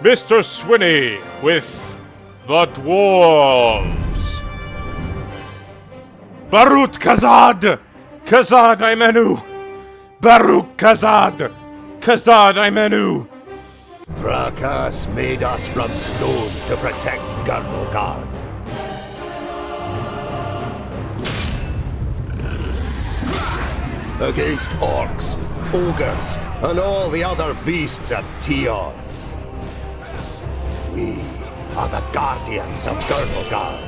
Mr. Swinney with the Dwarves. Barut Kazad! Kazad Imenu! Baruk Kazad! Kazad Imenu! Frakas made us from stone to protect Girdlegard. Against orcs, ogres, and all the other beasts of Tion. We are the guardians of Girdlegard.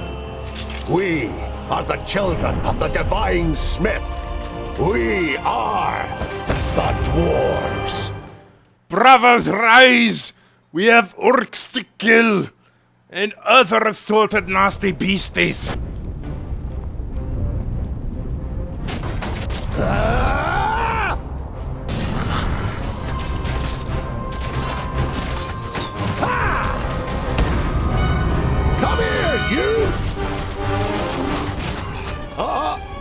We are the children of the divine smith. We are the Dwarves. Brothers, rise! We have orcs to kill, and other assaulted nasty beasties. Come here, you!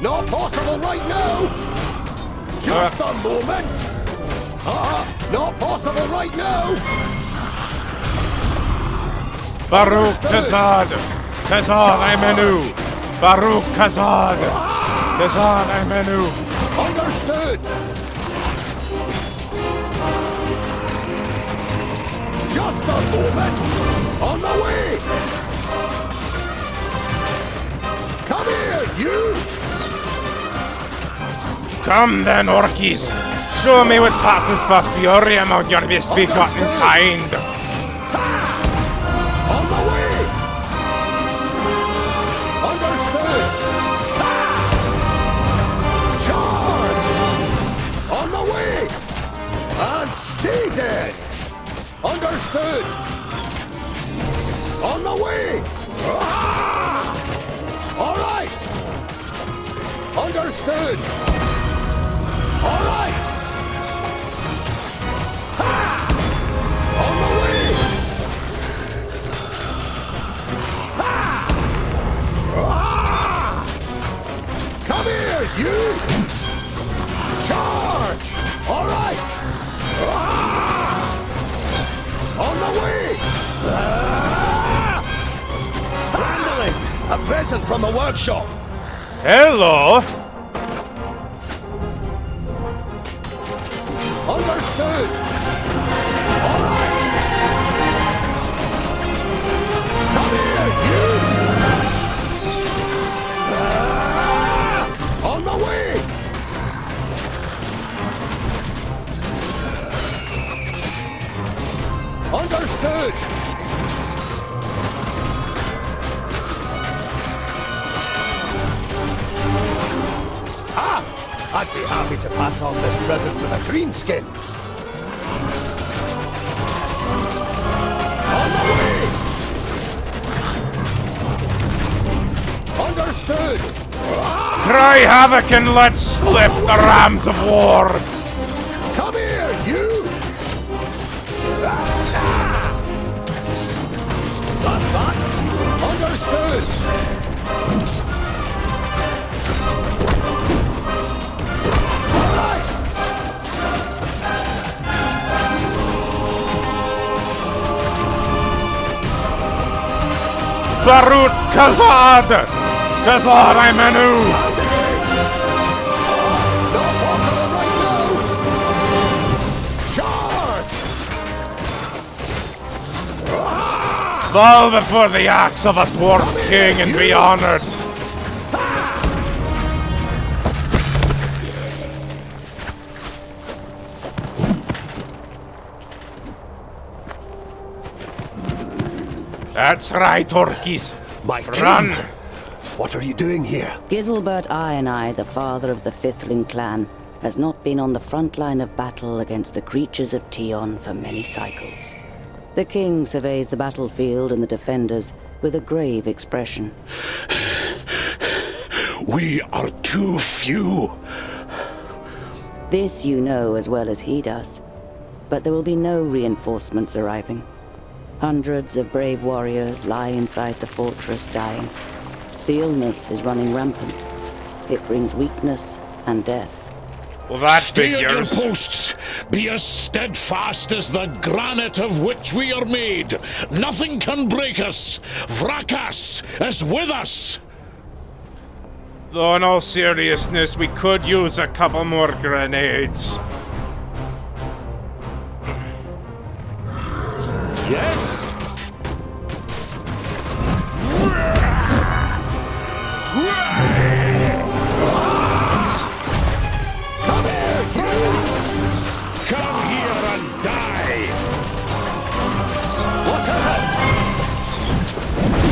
Not possible right now! Just a moment! Not possible right now! Baruk Kazad! Kazad Imenu! Baruk Kazad! Kazad Imenu! Understood! Just a moment! On the way! Come here, you! Come then, orkies! Show me what passes for fury among your misbegotten kind! On the way! Understood! Charge! On the way! And stay dead! Understood! On the way! All right! Understood! All right! On the way! Come here, you! Charge! All right! On the way! Brandolin! A present from the workshop! Hello! Understood! All right! Come here, you! On the way! Understood! I'd be happy to pass on this present to the greenskins. On the way! Understood! Cry havoc and let slip the rams of war! Come here, you! That's that! Understood! Barut Kazad! Kazad Imenu! Not possible right now! Charge! Fall before the axe of a dwarf king and be honored! That's right, orkies. My king! Run! What are you doing here? Giselbert I, the father of the Fifthling clan, has not been on the front line of battle against the creatures of Tion for many cycles. The king surveys the battlefield and the defenders with a grave expression. We are too few. This you know as well as he does. But there will be no reinforcements arriving. Hundreds of brave warriors lie inside the fortress dying. The illness is running rampant. It brings weakness and death. Well, that Stay at your figures. posts. Be as steadfast as the granite of which we are made. Nothing can break us. Vrakas is with us. Though in all seriousness, we could use a couple more grenades. Yes? Come here and die! What is it?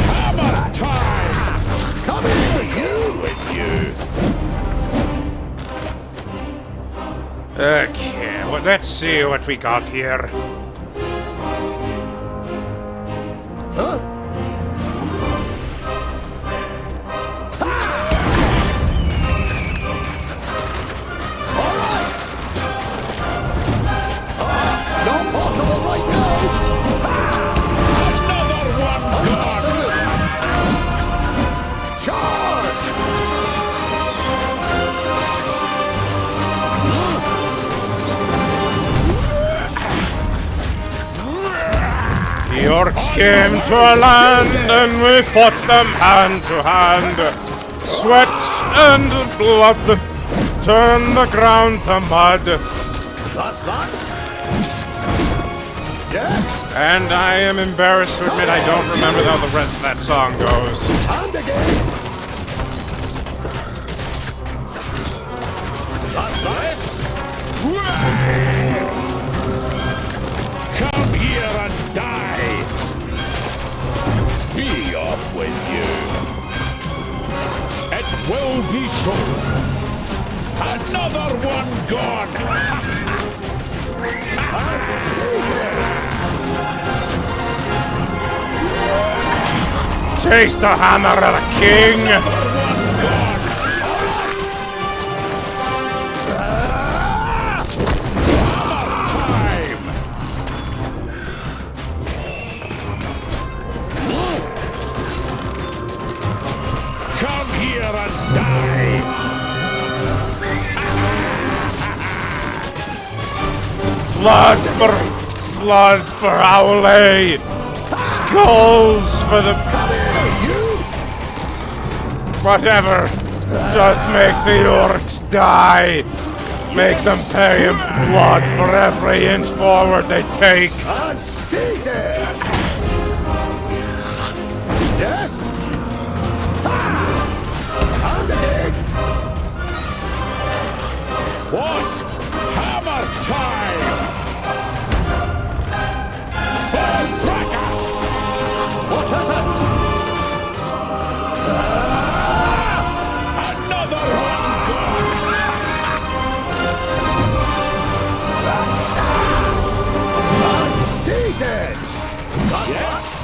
Hammer time! Come here, you with you! Okay, well, let's see what we got here. The orcs came to our land and we fought them hand to hand. Sweat and blood turned the ground to mud. That's that? Yes, And I am embarrassed to admit I don't remember how the rest of that song goes. and again. That's nice. Come here and die! Be off with you! It will be so! Another one gone! Taste the hammer of the king! Come here and die! Blood for Owlay! Skulls for the... Whatever. Just make the orcs die. Make them pay in blood for every inch forward they take. And stay there. Yes. And again. What? Hammer time! For fracas! What is it? Another one gone! Stay dead. Yes?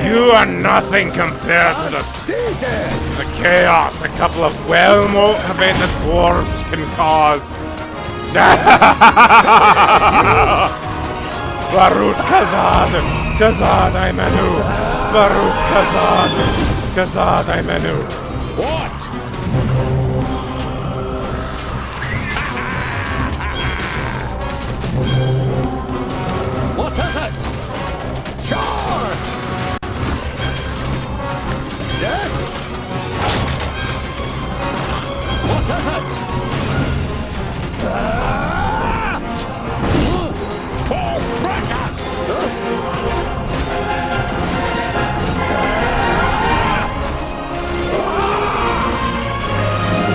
You are nothing compared to Stay dead. the chaos a couple of well-motivated dwarves can cause. Barut Kazad! Kazad Aimenu! Barut Kazad! Kazad Aimenu! What? What is it? Charge. Yes. What is it? For fracas!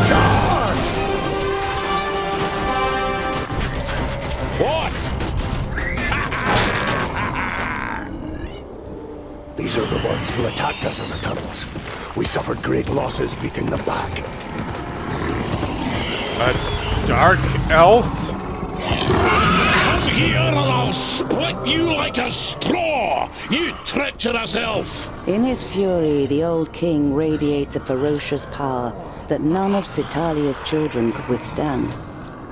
Charge. What? These are the ones who attacked us in the tunnels. We suffered great losses beating them back. A dark elf? Come here and I'll split you like a straw, you treacherous elf! In his fury, the old king radiates a ferocious power that none of Citalia's children could withstand.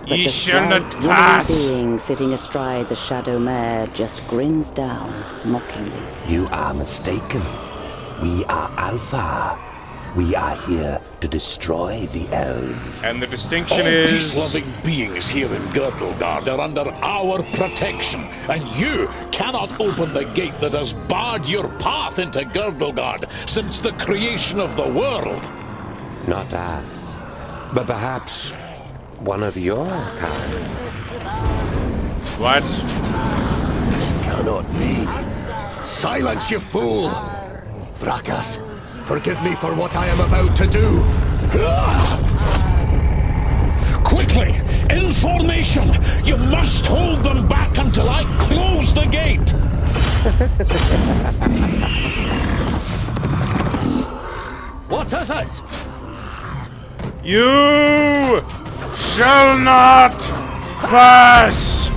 But Ye the shall not slight, withered pass! being sitting astride the shadow mare just grins down mockingly. You are mistaken. We are Alpha. We are here to destroy the elves. And the distinction All is... peace-loving beings here in Girdlegard are under our protection, and you cannot open the gate that has barred your path into Girdlegard since the creation of the world. Not us, but perhaps one of your kind. What? This cannot be. Silence, you fool! Vrakas, forgive me for what I am about to do. Quickly, in formation! You must hold them back until I close the gate! What is it? You shall not pass!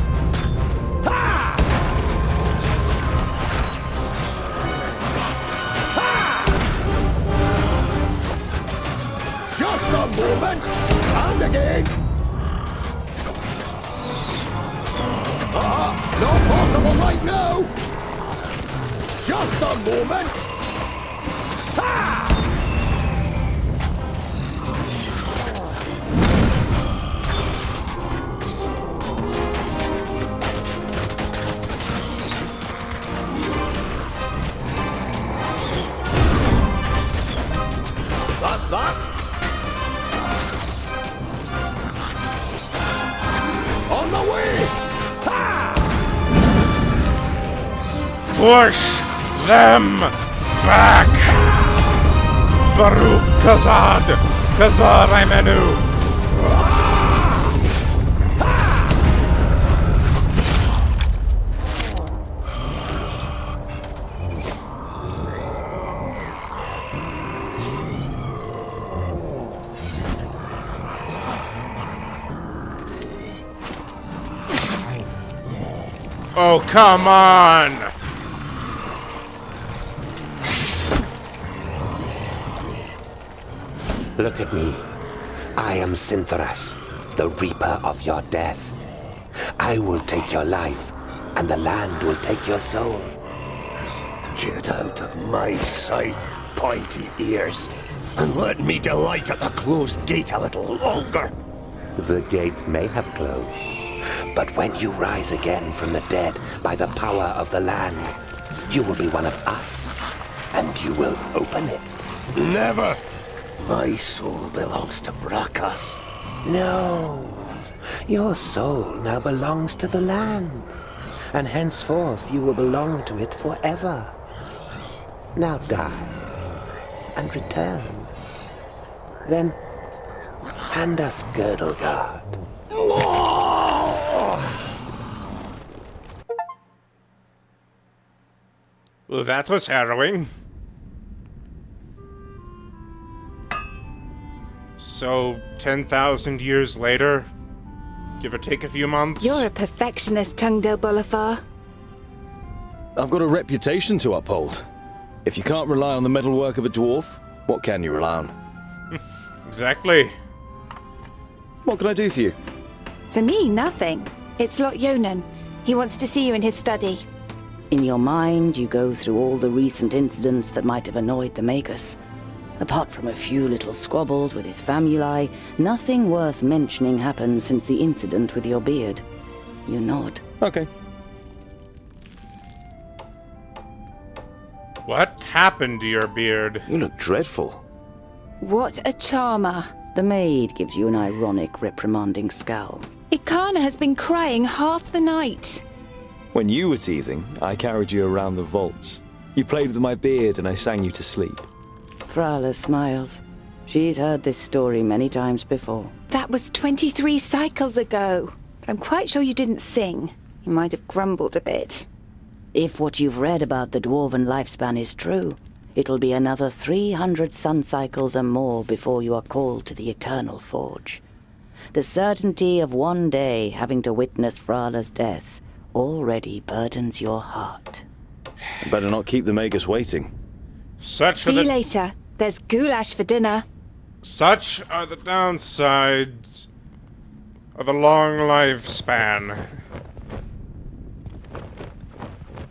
Just a moment! And again! Not possible right now! Just a moment! That's that! On the way! Push them back! Baruch Kazad! Kazar Imenu! Oh, come on! Look at me. I am Syntheras, the Reaper of your death. I will take your life, and the land will take your soul. Get out of my sight, pointy ears, and let me delight at the closed gate a little longer. The gate may have closed, but when you rise again from the dead by the power of the land, you will be one of us, and you will open it. Never! My soul belongs to Vrakas. No. Your soul now belongs to the land, and henceforth you will belong to it forever. Now die, and return. Then hand us Girdlegard. Well, that was harrowing. So, 10,000 years later, give or take a few months? You're a perfectionist, Tungdil Bolafar. I've got a reputation to uphold. If you can't rely on the metalwork of a dwarf, what can you rely on? Exactly. What can I do for you? For me, nothing. It's Lot Yonan. He wants to see you in his study. In your mind, you go through all the recent incidents that might have annoyed the Magus. Apart from a few little squabbles with his famuli, nothing worth mentioning happened since the incident with your beard. You nod. Okay. What happened to your beard? You look dreadful. What a charmer. The maid gives you an ironic, reprimanding scowl. Ikana has been crying half the night. When you were teething, I carried you around the vaults. You played with my beard and I sang you to sleep. Frala smiles. She's heard this story many times before. That was 23 cycles ago. But I'm quite sure you didn't sing. You might have grumbled a bit. If what you've read about the dwarven lifespan is true, it will be another 300 sun cycles and more before you are called to the Eternal Forge. The certainty of one day having to witness Frala's death already burdens your heart. I better not keep the Magus waiting. Such See you later. There's goulash for dinner. Such are the downsides of a long lifespan.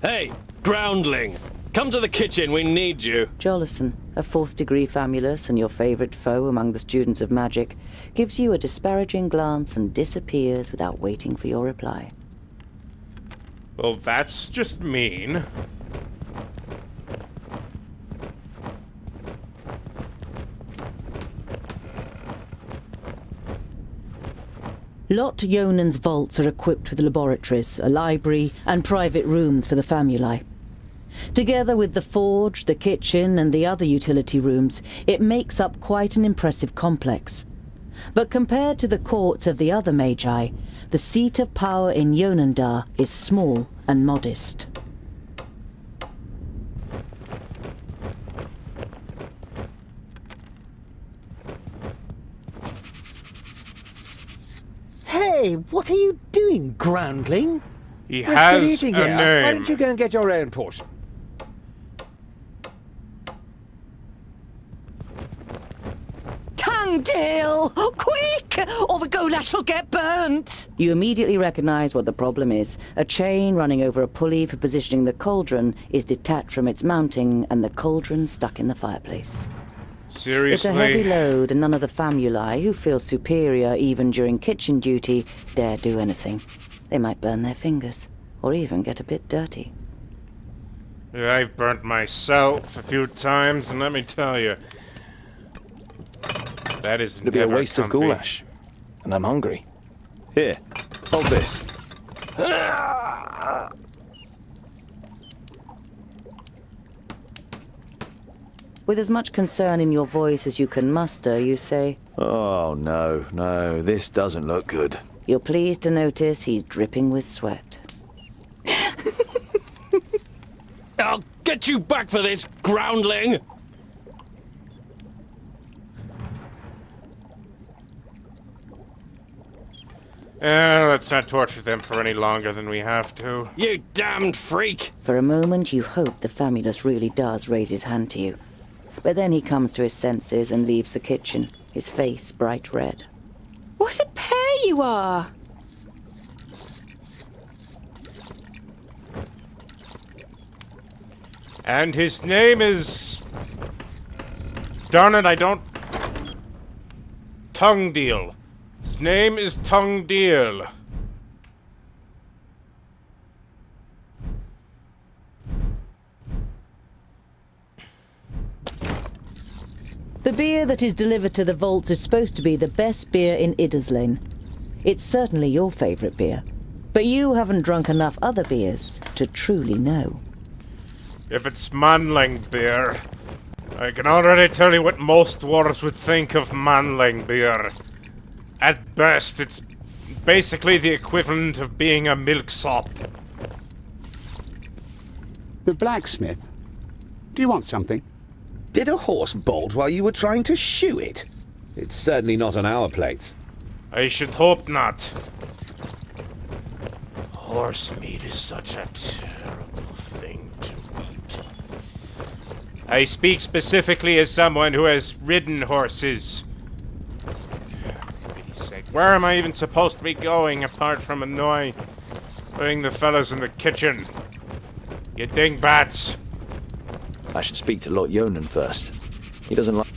Hey, groundling! Come to the kitchen, we need you. Jolison, A fourth-degree famulus and your favorite foe among the students of magic gives you a disparaging glance and disappears without waiting for your reply. Well, that's just mean. Lot Yonan's vaults are equipped with laboratories, a library, and private rooms for the famuli. Together with the forge, the kitchen, and the other utility rooms, it makes up quite an impressive complex. But compared to the courts of the other magi, the seat of power in Yonandar is small and modest. Hey, what are you doing, groundling? He We're has still a eating here. Why name. don't you go and get your own portion? Tungdil! Quick! Or the goulash will get burnt! You immediately recognize what the problem is. A chain running over a pulley for positioning the cauldron is detached from its mounting, and the cauldron stuck in the fireplace. Seriously? It's a heavy load, and none of the famuli, who feel superior even during kitchen duty, dare do anything. They might burn their fingers, or even get a bit dirty. Yeah, I've burnt myself a few times, and let me tell you, that is It'd be a never waste of comfy. goulash. And I'm hungry. Here, hold this. With as much concern in your voice as you can muster, you say, Oh, no, this doesn't look good. you're pleased to notice he's dripping with sweat. I'll get you back for this, groundling! Let's not torture them for any longer than we have to. You damned freak! For a moment, you hope the famulus really does raise his hand to you. But then he comes to his senses and leaves the kitchen, his face bright red. What a pair you are! And his name is... Darn it, I don't... Tungdil. His name is Tungdil. The beer that is delivered to the vaults is supposed to be the best beer in Idderslane. It's certainly your favorite beer. But you haven't drunk enough other beers to truly know. If it's manling beer, I can already tell you what most dwarves would think of manling beer. At best, it's basically the equivalent of being a milksop. The blacksmith. Do you want something? Did a horse bolt while you were trying to shoe it? It's certainly not on our plates. I should hope not. Horse meat is such a terrible thing to eat. I speak specifically as someone who has ridden horses. For pity's sake, where am I even supposed to be going apart from annoying the fellas in the kitchen? You dingbats! I should speak to Lord Yonan first. He doesn't like...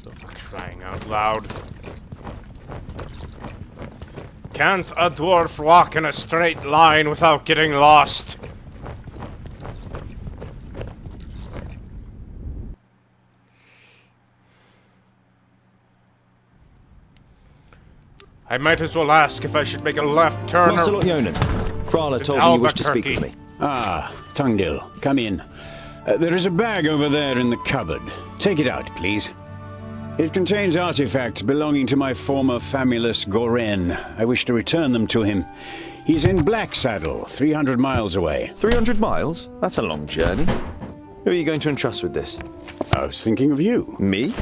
Oh, for crying out loud. Can't a dwarf walk in a straight line without getting lost? I might as well ask if I should make a left turn Master or... Lord Yonan, Frala told me you wished to speak with me. Ah, Tungdil, come in. There is a bag over there in the cupboard. Take it out, please. It contains artifacts belonging to my former famulus Goren. I wish to return them to him. He's in Blacksaddle, 300 miles away. 300 miles? That's a long journey. Who are you going to entrust with this? I was thinking of you. Me?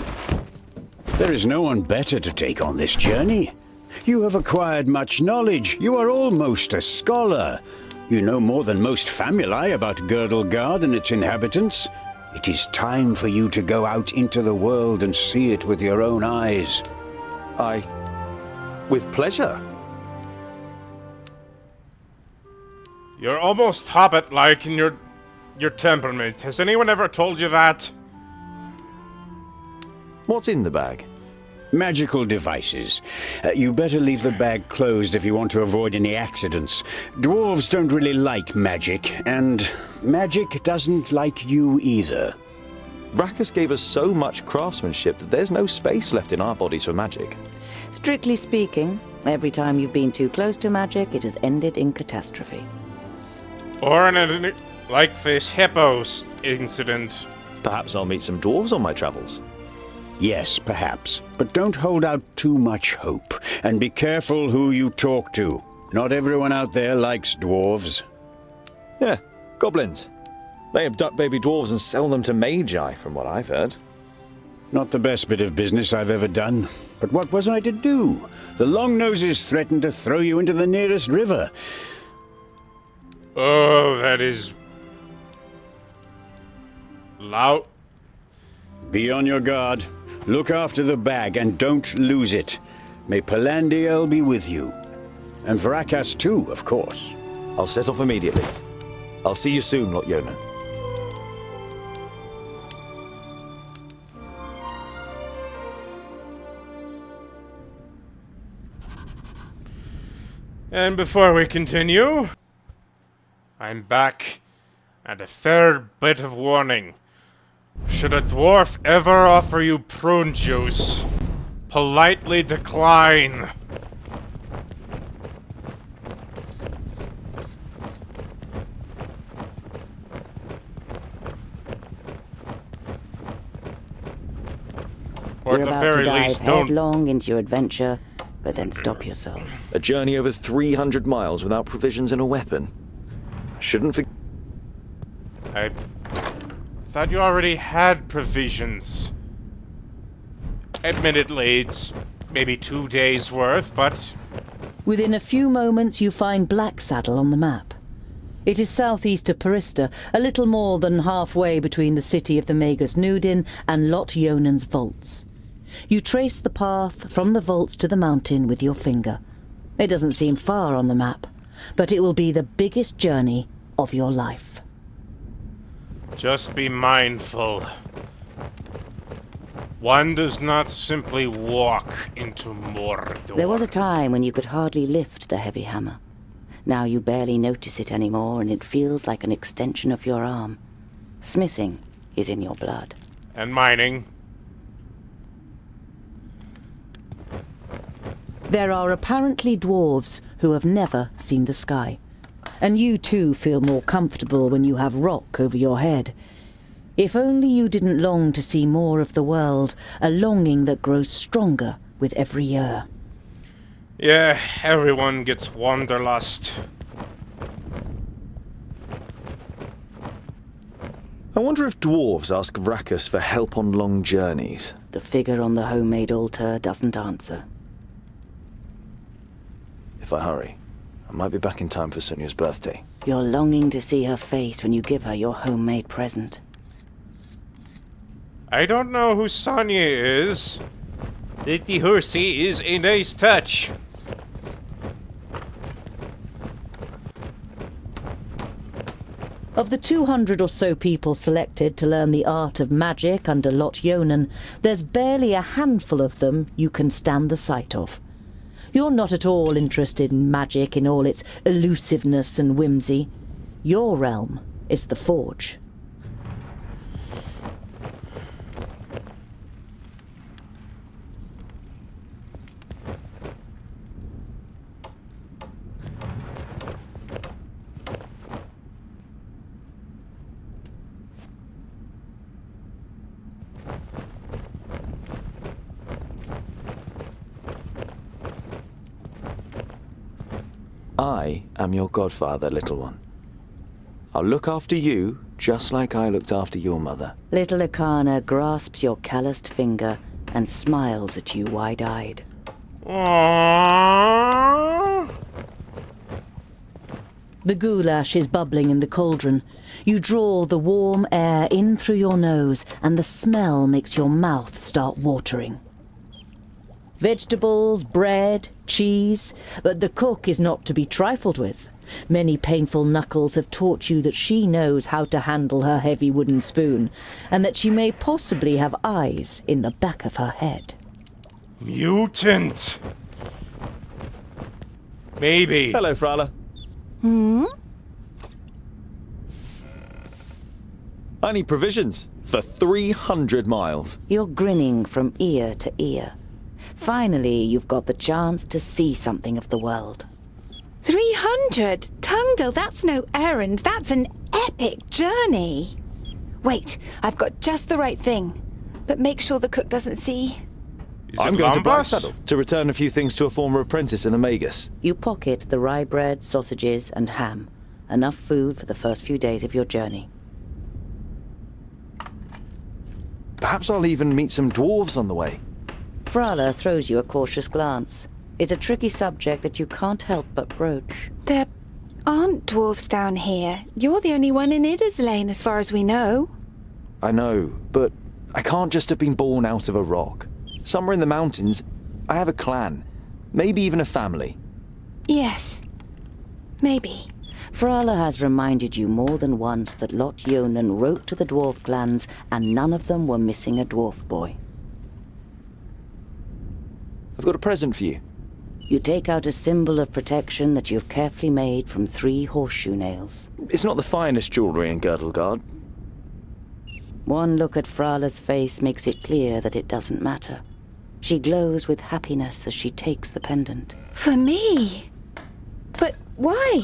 There is no one better to take on this journey. You have acquired much knowledge. You are almost a scholar. You know more than most famuli about Girdlegard and its inhabitants. It is time for you to go out into the world and see it with your own eyes. With pleasure. You're almost hobbit-like in your temperament. Has anyone ever told you that? What's in the bag? Magical devices. You better leave the bag closed if you want to avoid any accidents. Dwarves don't really like magic, and magic doesn't like you either. Rakus gave us so much craftsmanship that there's no space left in our bodies for magic. Strictly speaking, every time you've been too close to magic, it has ended in catastrophe. Or like this hippos incident. Perhaps I'll meet some dwarves on my travels. Yes, perhaps. But don't hold out too much hope. And be careful who you talk to. Not everyone out there likes dwarves. Yeah, goblins. They abduct baby dwarves and sell them to magi, from what I've heard. Not the best bit of business I've ever done. But what was I to do? The Longnoses threatened to throw you into the nearest river. Oh, that is... loud. Be on your guard. Look after the bag and don't lose it. May Palandiel be with you. And Varakas too, of course. I'll set off immediately. I'll see you soon, Lot Yonan. And before we continue, I'm back, and a third bit of warning. Should a dwarf ever offer you prune juice, politely decline. Or You're at the about very to dive least, don't... headlong into your adventure, but then stop yourself. A journey over 300 miles without provisions and a weapon. Shouldn't forget. I thought you already had provisions. Admittedly, it's maybe 2 days' worth, but... Within a few moments you find Blacksaddle on the map. It is southeast of Parista, a little more than halfway between the city of the Magus Nudin and Lot Yonan's vaults. You trace the path from the vaults to the mountain with your finger. It doesn't seem far on the map, but it will be the biggest journey of your life. Just be mindful. One does not simply walk into Mordor. There was a time when you could hardly lift the heavy hammer. Now you barely notice it anymore, and it feels like an extension of your arm. Smithing is in your blood. And mining. There are apparently dwarves who have never seen the sky. And you too feel more comfortable when you have rock over your head. If only you didn't long to see more of the world, a longing that grows stronger with every year. Yeah, everyone gets wanderlust. I wonder if dwarves ask Vrakas for help on long journeys. The figure on the homemade altar doesn't answer. If I hurry, I might be back in time for Sonya's birthday. You're longing to see her face when you give her your homemade present. I don't know who Sonya is. Little horsey is a nice touch. Of the 200 or so people selected to learn the art of magic under Lot Yonan, there's barely a handful of them you can stand the sight of. You're not at all interested in magic in all its elusiveness and whimsy. Your realm is the Forge. I am your godfather, little one. I'll look after you just like I looked after your mother. Little Akana grasps your calloused finger and smiles at you wide-eyed. Aww. The goulash is bubbling in the cauldron. You draw the warm air in through your nose, and the smell makes your mouth start watering. Vegetables, bread, cheese, but the cook is not to be trifled with. Many painful knuckles have taught you that she knows how to handle her heavy wooden spoon, and that she may possibly have eyes in the back of her head. Mutant! Maybe. Hello, Frala. I need provisions for 300 miles. You're grinning from ear to ear. Finally, you've got the chance to see something of the world. 300? Tungdil, that's no errand. That's an epic journey. Wait, I've got just the right thing. But make sure the cook doesn't see. I'm going to Blacksaddle to return a few things to a former apprentice in the Magus. You pocket the rye bread, sausages, and ham. Enough food for the first few days of your journey. Perhaps I'll even meet some dwarves on the way. Frala throws you a cautious glance. It's a tricky subject that you can't help but broach. There aren't dwarves down here. You're the only one in Idaslane, as far as we know. I know, but I can't just have been born out of a rock. Somewhere in the mountains, I have a clan. Maybe even a family. Yes. Maybe. Frala has reminded you more than once that Lot Yonan wrote to the dwarf clans, and none of them were missing a dwarf boy. I've got a present for you. You take out a symbol of protection that you've carefully made from 3 horseshoe nails. It's not the finest jewellery in Girdlegard. One look at Frala's face makes it clear that it doesn't matter. She glows with happiness as she takes the pendant. For me? But why?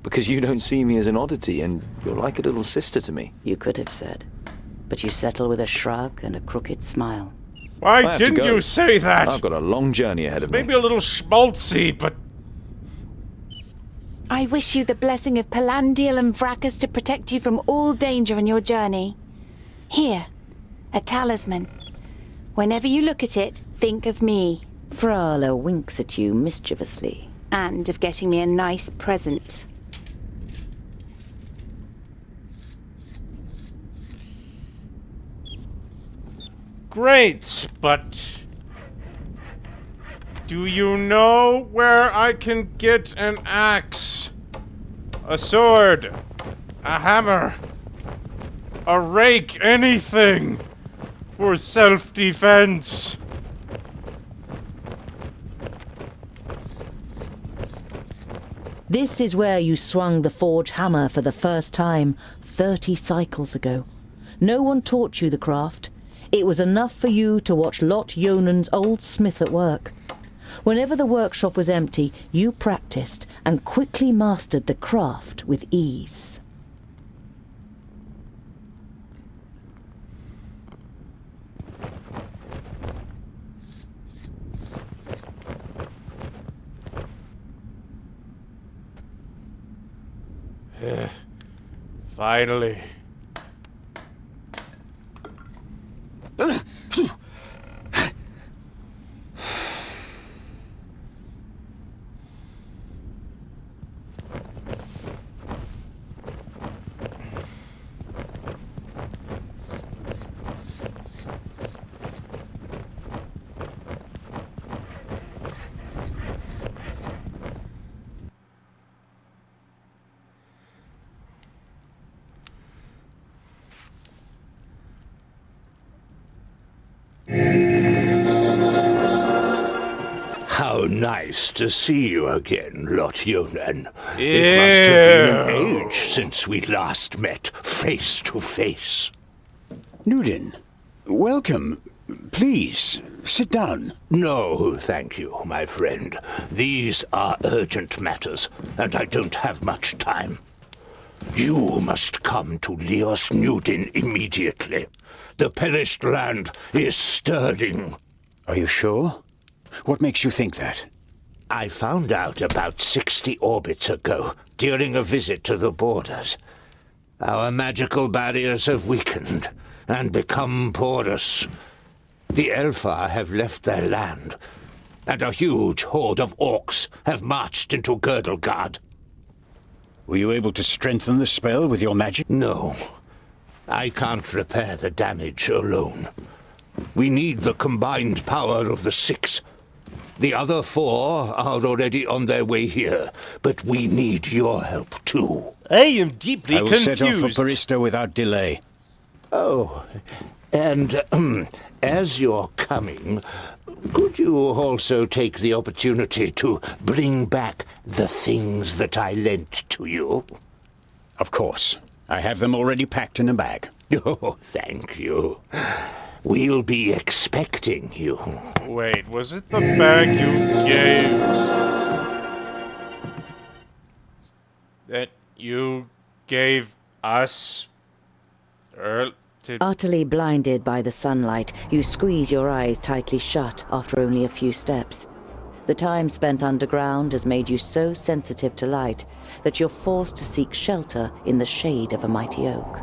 Because you don't see me as an oddity, and you're like a little sister to me. You could have said. But you settle with a shrug and a crooked smile. Why didn't you say that? I've got a long journey ahead of me. Maybe a little schmaltzy, but... I wish you the blessing of Palandil and Vracus to protect you from all danger in your journey. Here, a talisman. Whenever you look at it, think of me. Frala winks at you mischievously. And of getting me a nice present. Great, but... do you know where I can get an axe? A sword? A hammer? A rake? Anything? For self-defense? This is where you swung the forge hammer for the first time 30 cycles ago. No one taught you the craft. It was enough for you to watch Lot Yonan's old smith at work. Whenever the workshop was empty, you practiced and quickly mastered the craft with ease. Finally. How nice to see you again, Lot Yonan. It must have been an age since we last met face to face. Nudin, welcome. Please, sit down. No, thank you, my friend. These are urgent matters, and I don't have much time. You must come to Leos Nudin immediately. The perished land is stirring. Are you sure? What makes you think that? I found out about 60 orbits ago, during a visit to the borders. Our magical barriers have weakened and become porous. The Alfar have left their land, and a huge horde of orcs have marched into Girdlegard. Were you able to strengthen the spell with your magic? No. I can't repair the damage alone. We need the combined power of the 6. The other 4 are already on their way here, but we need your help too. I am deeply I will confused. set off for Parista without delay. Oh, and as you're coming, could you also take the opportunity to bring back the things that I lent to you? Of course. I have them already packed in a bag. Oh, thank you. We'll be expecting you. Wait, was it the bag you gave? That you gave us? Utterly blinded by the sunlight, you squeeze your eyes tightly shut after only a few steps. The time spent underground has made you so sensitive to light that you're forced to seek shelter in the shade of a mighty oak.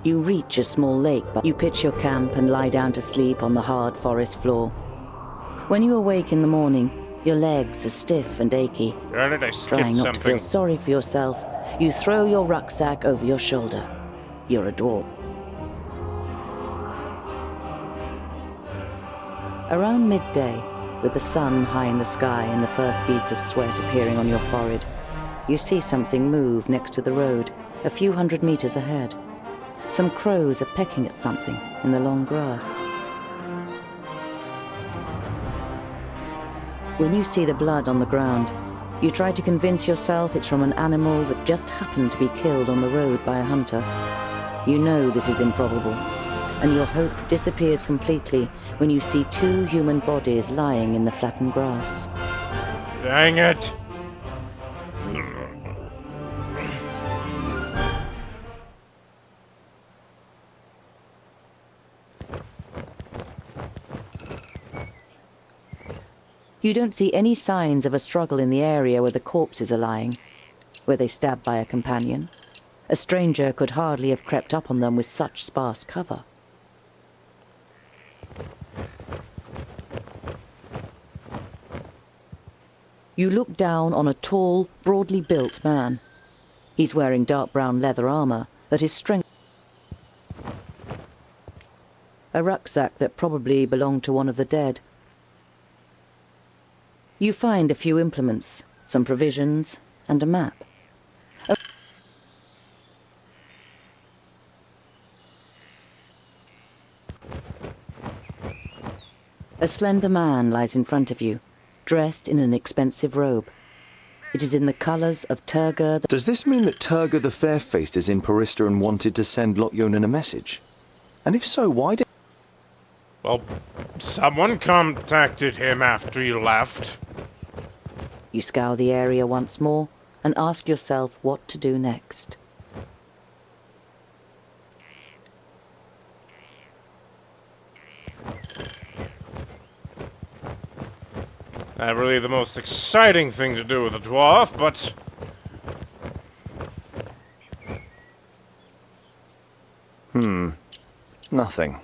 You reach a small lake, but you pitch your camp and lie down to sleep on the hard forest floor. When you awake in the morning, your legs are stiff and achy. Darn it, I Trying skipped not to feel something. sorry for yourself, you throw your rucksack over your shoulder. You're a dwarf. Around midday, with the sun high in the sky and the first beads of sweat appearing on your forehead, you see something move next to the road, a few hundred meters ahead. Some crows are pecking at something in the long grass. When you see the blood on the ground, you try to convince yourself it's from an animal that just happened to be killed on the road by a hunter. You know this is improbable, and your hope disappears completely when you see 2 human bodies lying in the flattened grass. Dang it! You don't see any signs of a struggle in the area where the corpses are lying. Were they stabbed by a companion? A stranger could hardly have crept up on them with such sparse cover. You look down on a tall, broadly built man. He's wearing dark brown leather armor that is strength. A rucksack that probably belonged to one of the dead. You find a few implements, some provisions, and a map. A slender man lies in front of you, dressed in an expensive robe. It is in the colours of Turgur. Does this mean that Turgur the Fair-Faced is in Parista and wanted to send Lotyonen a message? And if so, why did... Well, someone contacted him after you left. You scour the area once more and ask yourself what to do next. Not really the most exciting thing to do with a dwarf, but... Nothing.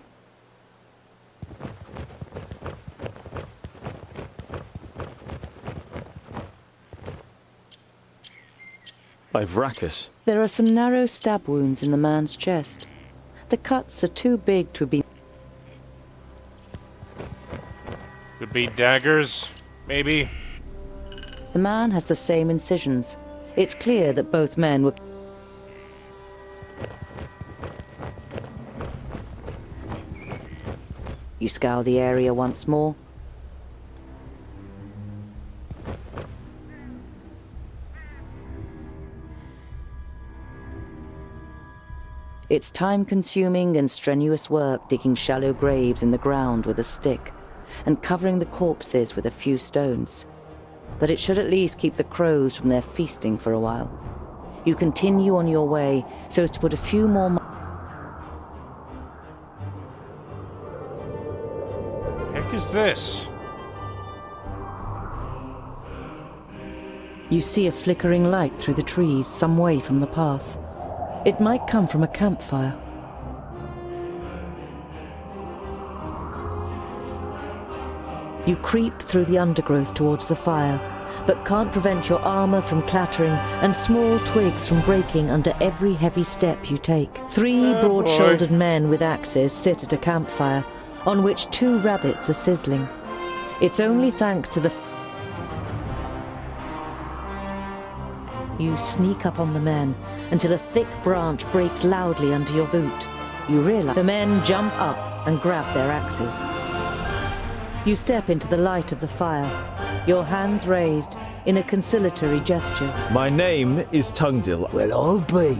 By Vracus. There are some narrow stab wounds in the man's chest. The cuts are too big to be... Could be daggers, maybe? The man has the same incisions. It's clear that both men were... You scour the area once more. It's time-consuming and strenuous work digging shallow graves in the ground with a stick and covering the corpses with a few stones. But it should at least keep the crows from their feasting for a while. You continue on your way so as to put a few more... Heck is this? You see a flickering light through the trees some way from the path. It might come from a campfire. You creep through the undergrowth towards the fire, but can't prevent your armor from clattering and small twigs from breaking under every heavy step you take. 3 broad-shouldered men with axes sit at a campfire, on which 2 rabbits are sizzling. It's only thanks to the... You sneak up on the men until a thick branch breaks loudly under your boot. You realize the men jump up and grab their axes. You step into the light of the fire, your hands raised in a conciliatory gesture. My name is Tungdil. Well, I'll be.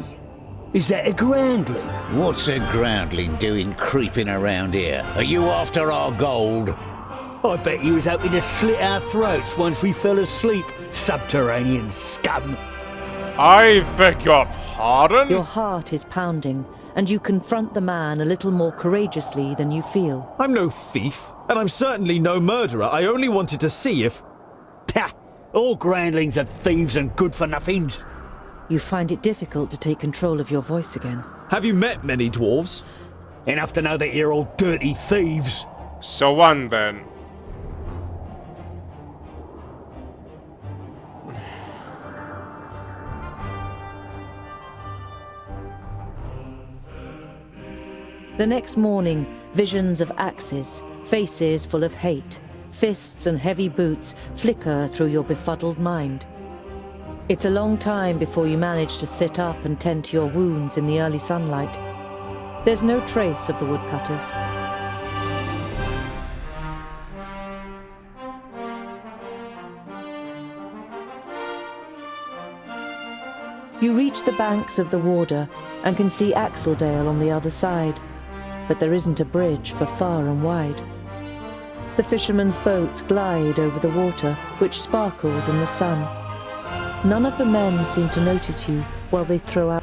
Is that a groundling? What's a groundling doing creeping around here? Are you after our gold? I bet you was hoping to slit our throats once we fell asleep, subterranean scum. I beg your pardon? Your heart is pounding, and you confront the man a little more courageously than you feel. I'm no thief, and I'm certainly no murderer. I only wanted to see if... Pah! All groundlings are thieves and good-for-nothings. You find it difficult to take control of your voice again. Have you met many dwarves? Enough to know that you're all dirty thieves. So one then. The next morning, visions of axes, faces full of hate, fists and heavy boots flicker through your befuddled mind. It's a long time before you manage to sit up and tend to your wounds in the early sunlight. There's no trace of the woodcutters. You reach the banks of the Warder and can see Axeldale on the other side, but there isn't a bridge for far and wide. The fishermen's boats glide over the water, which sparkles in the sun. None of the men seem to notice you while they throw out.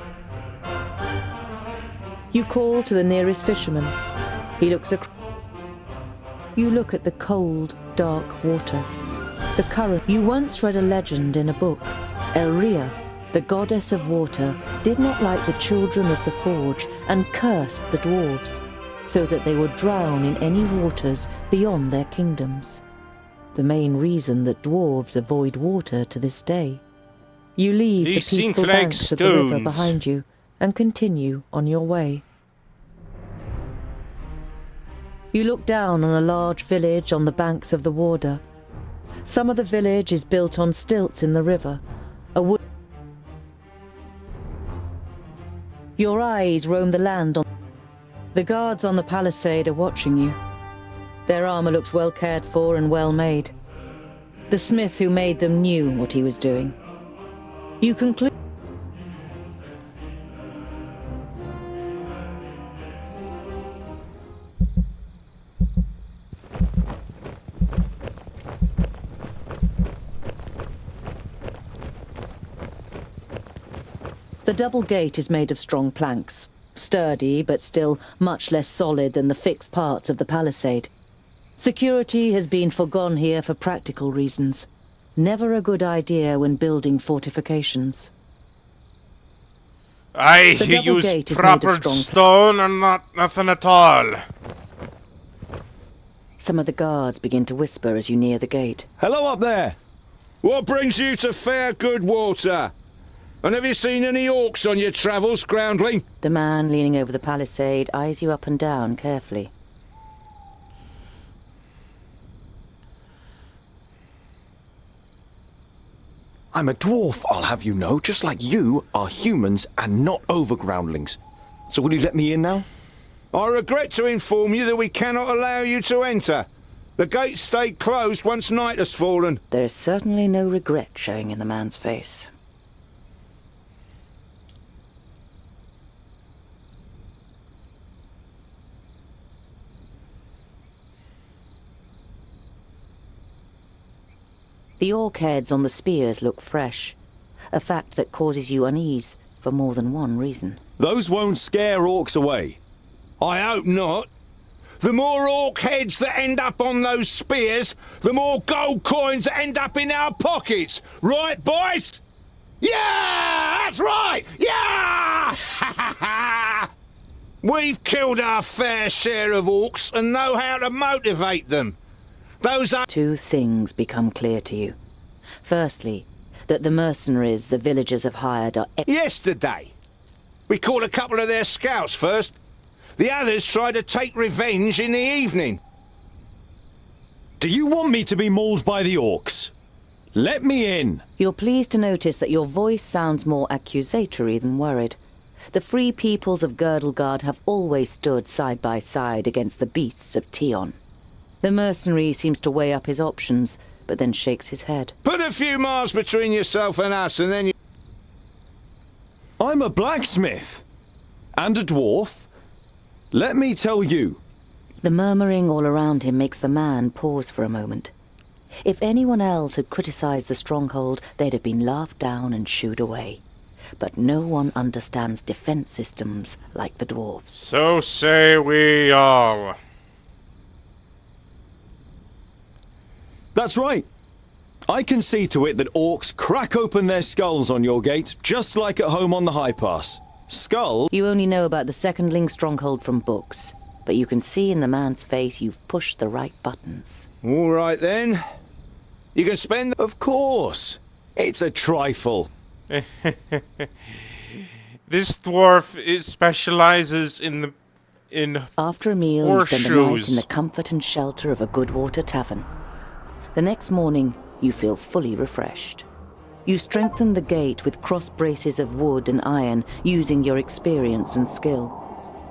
You call to the nearest fisherman. He looks across. You look at the cold, dark water. The current. You once read a legend in a book. Elria, the goddess of water, did not like the children of the forge and cursed the dwarves, so that they would drown in any waters beyond their kingdoms. The main reason that dwarves avoid water to this day. You leave the peaceful banks of the river behind you and continue on your way. You look down on a large village on the banks of the Warder. Some of the village is built on stilts in the river. Your eyes roam the land on... The guards on the palisade are watching you. Their armor looks well cared for and well made. The smith who made them knew what he was doing. You conclude... The double gate is made of strong planks, sturdy but still much less solid than the fixed parts of the palisade. Security has been forgone here for practical reasons. Never a good idea when building fortifications. You use proper stone or nothing at all? Some of the guards begin to whisper as you near the gate. Hello up there! What brings you to fair good water? And have you seen any orcs on your travels, groundling? The man leaning over the palisade eyes you up and down carefully. I'm a dwarf, I'll have you know, just like you are humans and not overgroundlings. So will you let me in now? I regret to inform you that we cannot allow you to enter. The gates stayed closed once night has fallen. There is certainly no regret showing in the man's face. The orc heads on the spears look fresh, a fact that causes you unease for more than one reason. Those won't scare orcs away. I hope not. The more orc heads that end up on those spears, the more gold coins that end up in our pockets. Right, boys? Yeah, that's right! Yeah! We've killed our fair share of orcs and know how to motivate them. Those are... Two things become clear to you. Firstly, that the mercenaries the villagers have hired are... Yesterday, we caught a couple of their scouts first. The others try to take revenge in the evening. Do you want me to be mauled by the orcs? Let me in! You're pleased to notice that your voice sounds more accusatory than worried. The free peoples of Girdlegard have always stood side by side against the beasts of Tion. The mercenary seems to weigh up his options, but then shakes his head. Put a few miles between yourself and us, and then you... I'm a blacksmith. And a dwarf. Let me tell you. The murmuring all around him makes the man pause for a moment. If anyone else had criticized the stronghold, they'd have been laughed down and shooed away. But no one understands defense systems like the dwarves. So say we all. That's right. I can see to it that orcs crack open their skulls on your gate, just like at home on the High Pass. Skull? You only know about the secondling stronghold from books, but you can see in the man's face you've pushed the right buttons. All right then. You can spend... Of course. It's a trifle. This dwarf specializes in After a meal, you spend the night in the comfort and shelter of a Goodwater tavern. The next morning, you feel fully refreshed. You strengthen the gate with cross braces of wood and iron, using your experience and skill.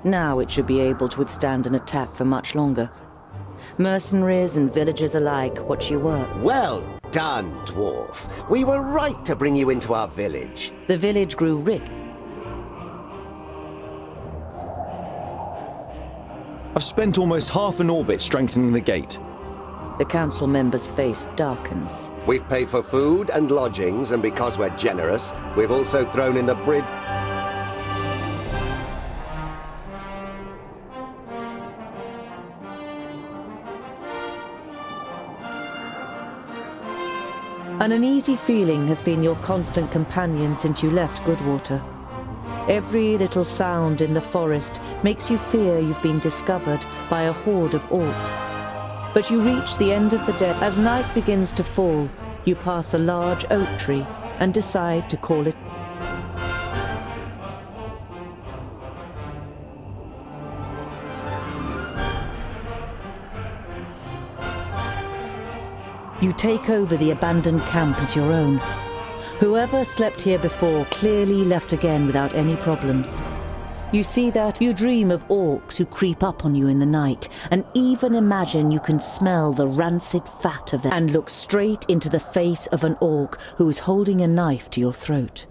Now it should be able to withstand an attack for much longer. Mercenaries and villagers alike watch you work. Well done, Dwarf. We were right to bring you into our village. The village grew rich. I've spent almost half an orbit strengthening the gate. The council member's face darkens. We've paid for food and lodgings, and because we're generous, we've also thrown in the bridge. An uneasy feeling has been your constant companion since you left Goodwater. Every little sound in the forest makes you fear you've been discovered by a horde of orcs. But you reach the end of the day. As night begins to fall, you pass a large oak tree and decide to call it. You take over the abandoned camp as your own. Whoever slept here before clearly left again without any problems. You see that, you dream of orcs who creep up on you in the night, and even imagine you can smell the rancid fat of them and look straight into the face of an orc who is holding a knife to your throat.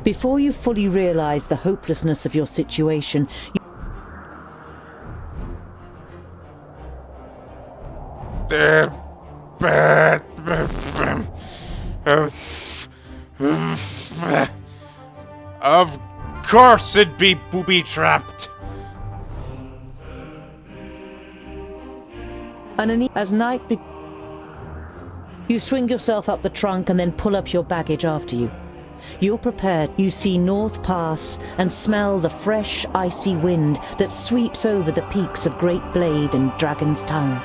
Before you fully realize the hopelessness of your situation, Of course it'd be booby-trapped. As night you swing yourself up the trunk and then pull up your baggage after you. You're prepared. You see North Pass and smell the fresh, icy wind that sweeps over the peaks of Great Blade and Dragon's Tongue.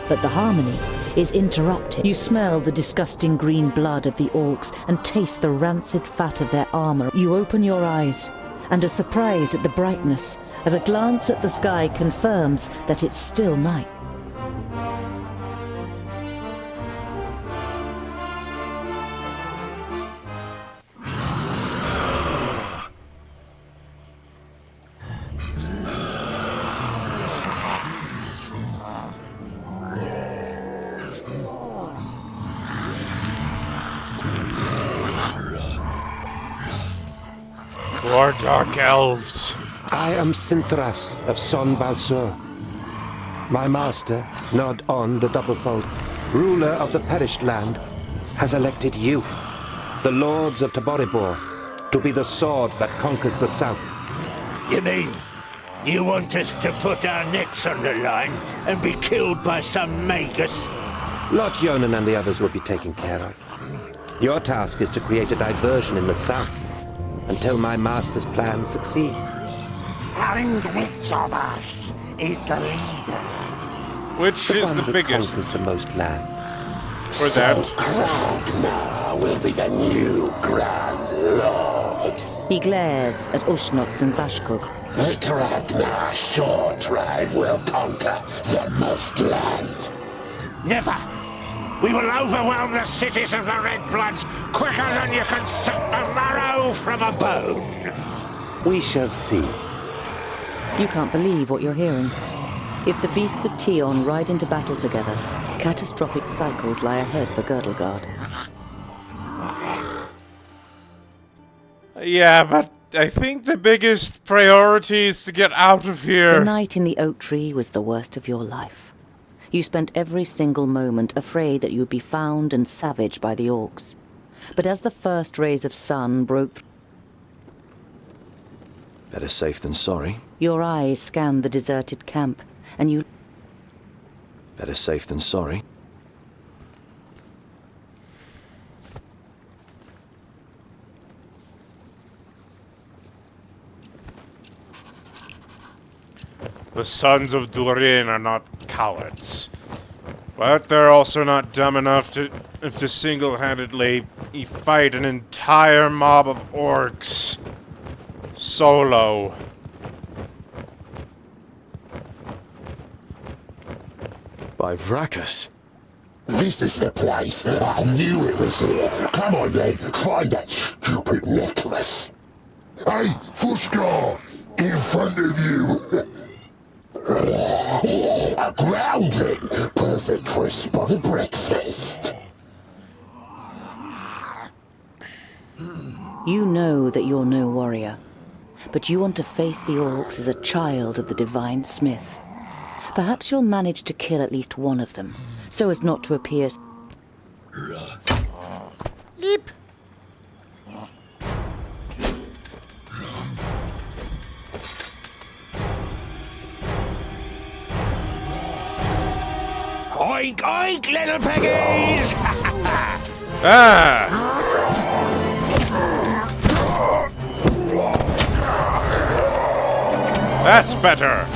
But the harmony is interrupted. You smell the disgusting green blood of the orcs and taste the rancid fat of their armor. You open your eyes and are surprised at the brightness as a glance at the sky confirms that it's still night. Or dark elves. I am Sintras of Son Balsur. My master, Nod On the Doublefold, ruler of the perished land, has elected you, the lords of Taboribor, to be the sword that conquers the south. You mean you want us to put our necks on the line and be killed by some magus? Lord Yonan and the others will be taken care of. Your task is to create a diversion in the south until my master's plan succeeds. And which of us is the leader? Which is the biggest? Conquers the most land. For that. Kragnar will be the new Grand Lord. He glares at Ushnots and Bashkug, A Ragnar short drive will conquer the most land. Never! We will overwhelm the cities of the Red Bloods quicker than you can suck the marrow from a bone! We shall see. You can't believe what you're hearing. If the beasts of Tion ride into battle together, catastrophic cycles lie ahead for Girdlegard. Yeah, but I think the biggest priority is to get out of here. The night in the oak tree was the worst of your life. You spent every single moment afraid that you'd be found and savaged by the orcs. But as the first rays of sun broke through, Better safe than sorry. your eyes scanned the deserted camp, and you... Better safe than sorry. The sons of Durin are not cowards. But they're also not dumb enough to single-handedly fight an entire mob of orcs. Solo. By Vracus. This is the place. I knew it was here. Come on then, find that stupid necklace. Hey, Fuskar! In front of you! A grounding! Perfect crisp of a breakfast! You know that you're no warrior, but you want to face the orcs as a child of the Divine Smith. Perhaps you'll manage to kill at least one of them, so as not to appear... Leap! Oink, oink, little piggies! Ah! That's better!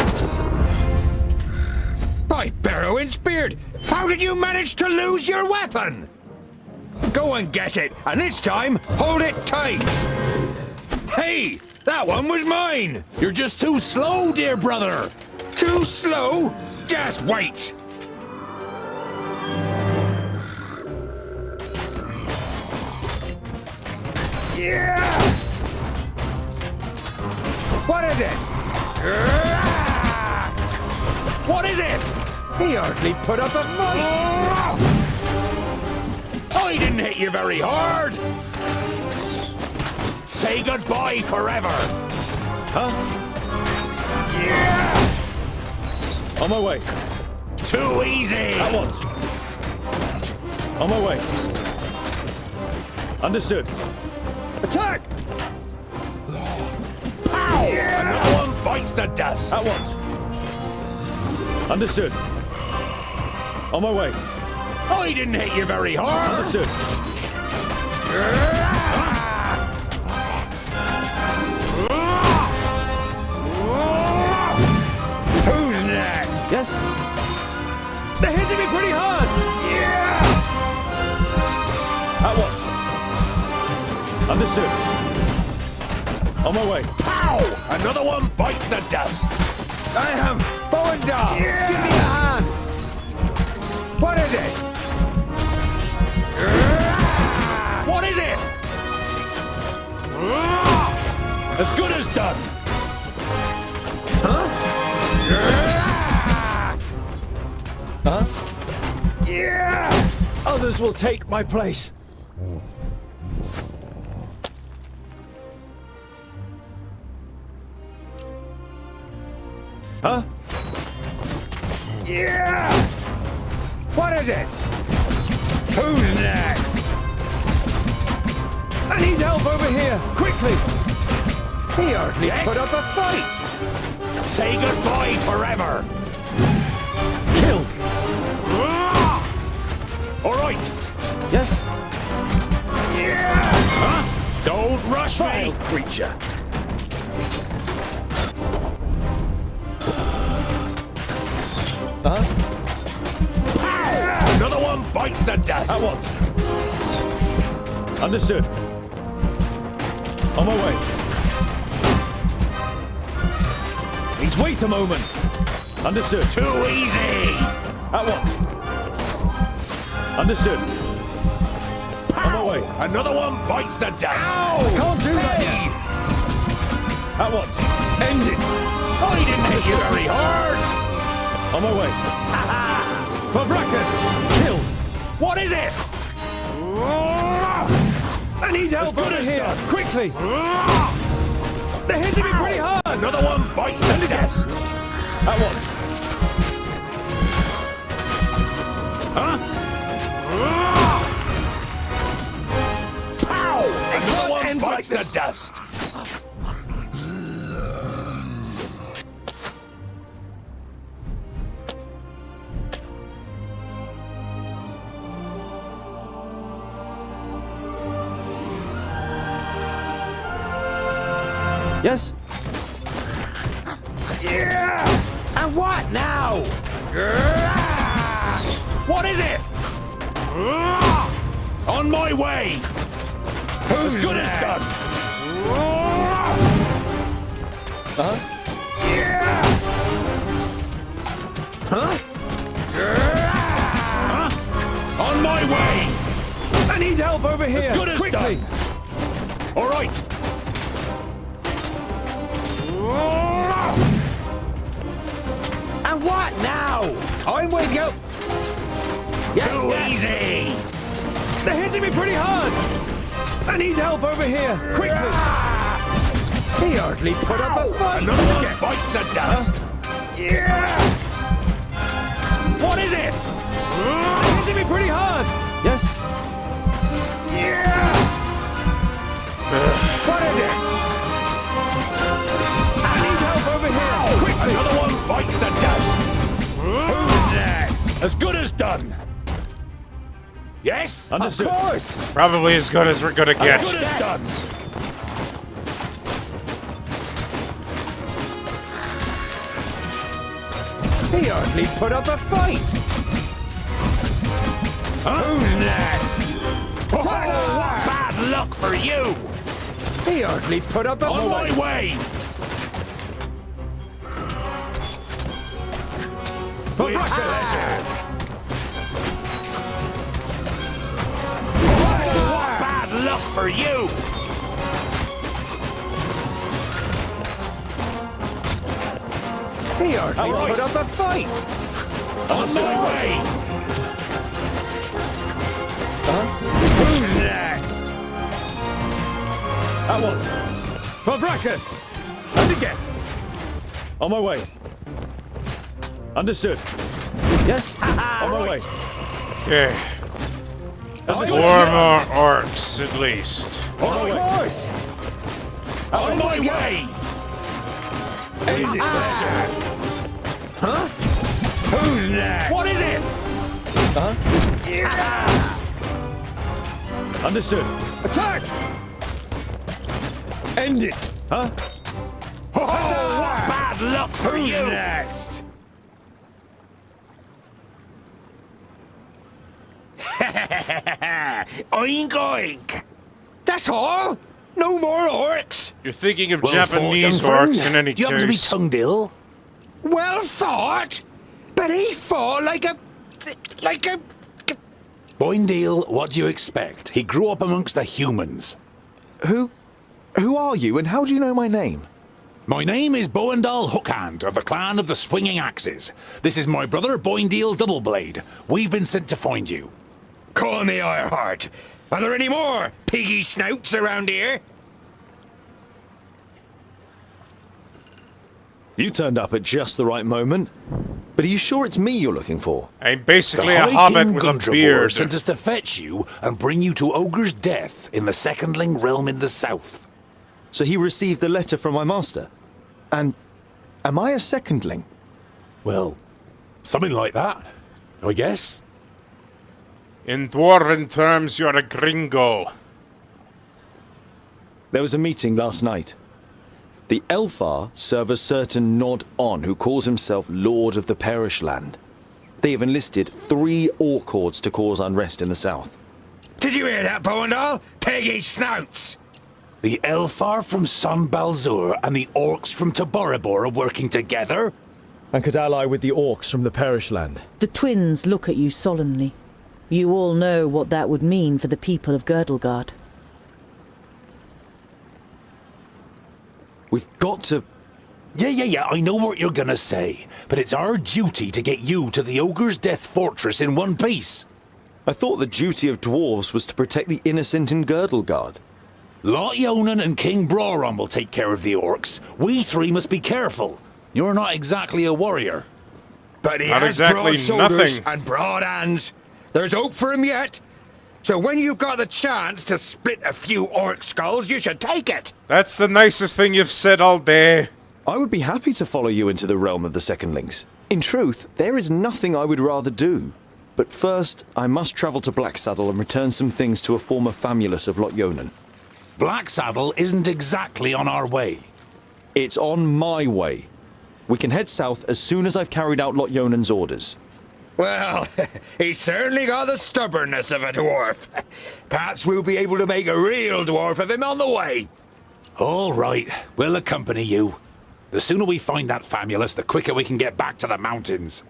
By Barrow and Speared! How did you manage to lose your weapon? Go and get it, and this time, hold it tight! Hey! That one was mine! You're just too slow, dear brother! Too slow? Just wait! Yeah! What is it? What is it? He hardly put up a fight! I didn't hit you very hard! Say goodbye forever! Huh? Yeah! On my way. Too easy! At once. On my way. Understood. Attack! Pow! Yeah! Another one bites the dust! At once. Understood. On my way. I didn't hit you very hard! Understood. Who's next? Yes? They're hitting me pretty hard! Yeah! At once. Understood. On my way. Pow! Another one bites the dust! I have bow and dove! Yeah! Give me a hand! What is it? What is it? As good as done. Huh? Huh? Yeah! Others will take my place. Huh? Yeah! What is it? Who's next? I need help over here, quickly! He hardly put up a fight! Say goodbye forever! Kill! Alright! Yes? Yeah! Huh? Don't rush me! Creature! Another one bites the dust! At once. Understood. On my way. Just wait a moment. Understood. Too easy! At once. Understood. On my way. Another one bites the dust! I can't do that yet. At once. End it. I didn't hit you very hard! On my way. Pavrakas! Kill! What is it? I need help over here! Quickly! They're hitting me pretty hard! Another one bites the dust! At once. Huh? Pow! Another one bites the dust! Yes? Yeah! And what now? What is it? On my way! Who's good as dust? Huh? Yeah! Huh? Huh? On my way! I need help over here! As good as quickly! done. All right! And what now? I'm with you. Yes, Too easy! They're hitting me pretty hard! I need help over here! Quickly! He hardly put up a fight. Another one bites the dust! Yeah! What is it? They're hitting me pretty hard! Yes? Yeah! What is it? I need help over here! Quickly! Another one bites the dust! Who's next? As good as done! Yes? Understood. Of course. Probably as good as we're gonna get. As good as done! He hardly put up a fight. Huh? Who's next? Oh, what bad luck for you! He hardly put up a On fight. my way! For With breakfast! pleasure! Oh, what bad luck for you! He hardly All right. put up a fight. On my way! Who's next? At once. Pavrakas! And again. On my way. Understood. Yes? On my way. Okay. 4 more orcs at least. On my way! On my way! End it. Huh? Who's next? What is it? Yeah! Understood. Attack! End it. Huh? Oh, what bad luck for you! Next? Oink oink! That's all? No more orcs? You're thinking of Well Japanese fought, young orcs friend. in any Do you happen to be case. Tungdil? Well fought? But he fought like a... Boindale, what do you expect? He grew up amongst the humans. Who are you and how do you know my name? My name is Boindal Hookhand of the clan of the Swinging Axes. This is my brother Boindale Doubleblade. We've been sent to find you. Call me Ironheart. Are there any more piggy snouts around here? You turned up at just the right moment. But are you sure it's me you're looking for? I'm basically a High hobbit King with a Gundrabor beard. sent us to fetch you and bring you to Ogre's death in the Secondling realm in the south. So he received the letter from my master? And am I a secondling? Well, something like that, I guess. In dwarven terms, you're a gringo. There was a meeting last night. The Alfar serve a certain Nod-On who calls himself Lord of the Perish Land. They have enlisted 3 orc hordes to cause unrest in the south. Did you hear that, Boindal? Piggy snouts! The Alfar from Son Balzur and the Orcs from Taboribor are working together? And could ally with the Orcs from the Perish Land. The twins look at you solemnly. You all know what that would mean for the people of Girdlegard. We've got to... Yeah, I know what you're gonna say, but it's our duty to get you to the Ogre's Death Fortress in one piece. I thought the duty of dwarves was to protect the innocent in Girdlegard. Lot Yonan and King Brawron will take care of the orcs. We three must be careful. You're not exactly a warrior. But he Not has exactly broad shoulders nothing. and broad hands. There's hope for him yet. So when you've got the chance to split a few orc skulls, you should take it. That's the nicest thing you've said all day. I would be happy to follow you into the realm of the Secondlings. In truth, there is nothing I would rather do. But first, I must travel to Blacksaddle and return some things to a former famulus of Lot Yonan. Blacksaddle isn't exactly on our way. It's on my way. We can head south as soon as I've carried out Lot Yonan's orders. Well, he's certainly got the stubbornness of a dwarf. Perhaps we'll be able to make a real dwarf of him on the way. All right, we'll accompany you. The sooner we find that famulus, the quicker we can get back to the mountains.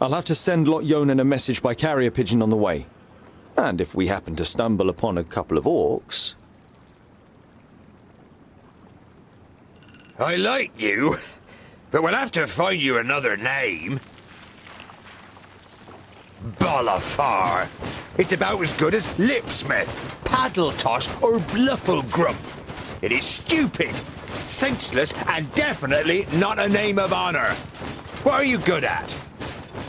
I'll have to send Lot Yonan a message by carrier pigeon on the way. And if we happen to stumble upon a couple of orcs... I like you, but we'll have to find you another name. Bolafar. It's about as good as Lipsmith, Paddletosh, or Blufflegrump. It is stupid, senseless, and definitely not a name of honor. What are you good at?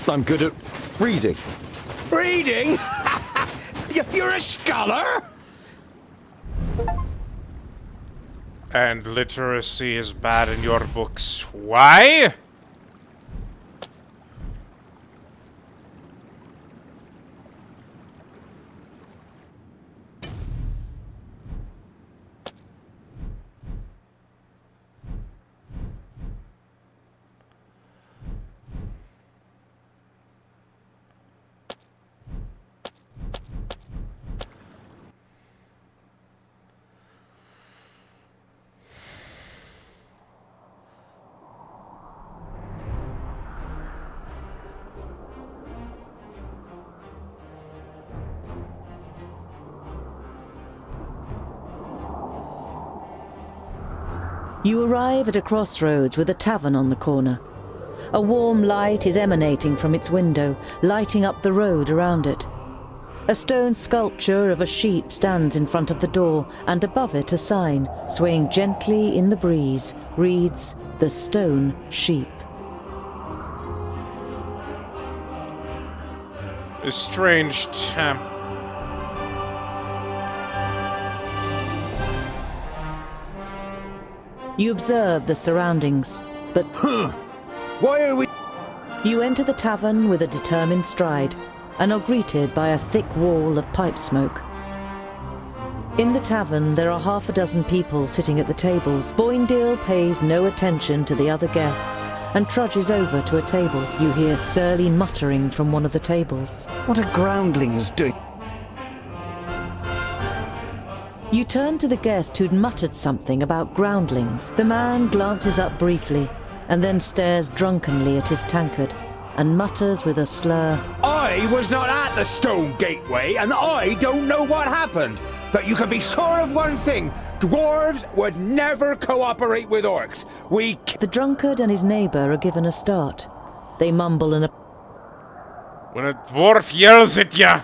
I'm good at reading. Reading? You're a scholar? And literacy is bad in your books. Why? You arrive at a crossroads with a tavern on the corner. A warm light is emanating from its window, lighting up the road around it. A stone sculpture of a sheep stands in front of the door, and above it a sign, swaying gently in the breeze, reads, "The Stone Sheep." Estranged. You observe the surroundings, but... Why are we... You enter the tavern with a determined stride, and are greeted by a thick wall of pipe smoke. In the tavern, there are half a dozen people sitting at the tables. Boindil pays no attention to the other guests, and trudges over to a table. You hear surly muttering from one of the tables. What are groundlings doing? You turn to the guest who'd muttered something about groundlings. The man glances up briefly, and then stares drunkenly at his tankard, and mutters with a slur, I was not at the Stone Gateway, and I don't know what happened. But you can be sure of one thing. Dwarves would never cooperate with orcs. The drunkard and his neighbour are given a start. They mumble in a... When a dwarf yells at ya!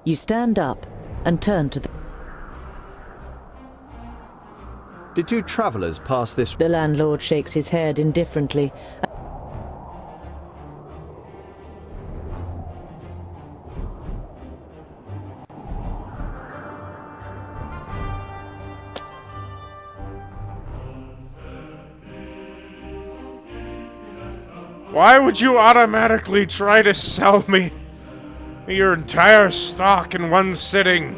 You stand up and turn to the... Did two travellers pass this... The landlord shakes his head indifferently. Why would you automatically try to sell me your entire stock in one sitting?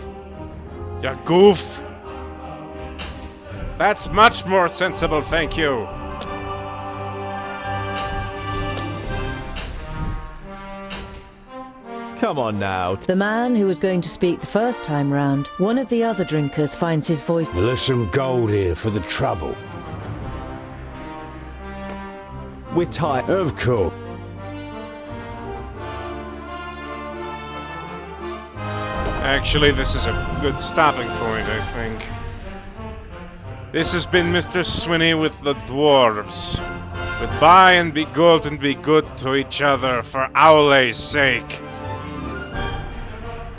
You goof. That's much more sensible, thank you. come on now. The man who was going to speak the first time round, one of the other drinkers finds his voice. Well, there's some gold here for the trouble. We're tired. Of course. Actually, this is a good stopping point, I think. This has been Mr. Swinney with the Dwarves. Goodbye and be good to each other for Owle's sake.